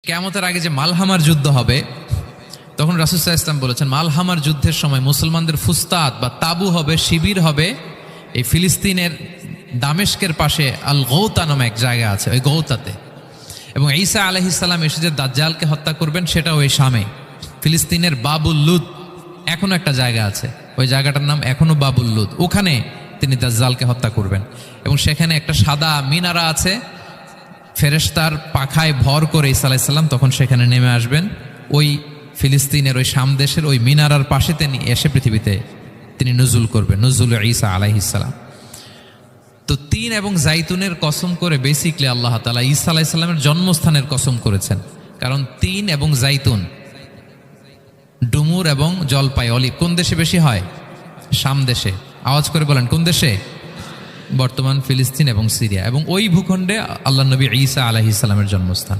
কিয়ামতের আগে যে মালহামার যুদ্ধ হবে তখন রাসূল সাল্লাল্লাহু আলাইহি ওয়াসাল্লাম বলেছেন মালহামার যুদ্ধের সময় মুসলমানদের ফুস্তাদ বা তাবু হবে, শিবির হবে এই ফিলিস্তিনের দামেস্কের পাশে আল গৌতা নামে এক জায়গা আছে, ওই গৌতাতে। এবং ঈসা আলাইহিস সালাম এসে যে দাজ্জালকে হত্যা করবেন সেটাও ওই শামে, ফিলিস্তিনের বাবুল লুদ এখনো একটা জায়গা আছে, ওই জায়গাটার নাম এখনো বাবুল লুদ, ওখানে তিনি দাজ্জালকে হত্যা করবেন। এবং সেখানে একটা সাদা মিনারা আছে, ফেরেশতার পাখায় ভর করে ঈসা আলাইহিস সালাম তখন সেখানে নেমে আসবেন, ওই ফিলিস্তিনের ওই শাম দেশের ওই মিনারার পাশে তিনি এসে পৃথিবীতে তিনি নুজুল করবেন, নুজুল ঈসা আলাইহিস সালাম। তো তিন এবং জাইতুনের কসম করে বেসিকলি আল্লাহ তাআলা ঈসা আলাইহিস সালামের জন্মস্থানের কসম করেছেন, কারণ তিন এবং জাইতুন, ডুমুর এবং জলপাই, অলিভ কোন দেশে বেশি হয়? শাম দেশে। আওয়াজ করে বলেন কোন দেশে? বর্তমান ফিলিস্তিন এবং সিরিয়া, এবং ওই ভূখণ্ডে আল্লাহ নবী ঈসা আলাইহিস সালামের জন্মস্থান।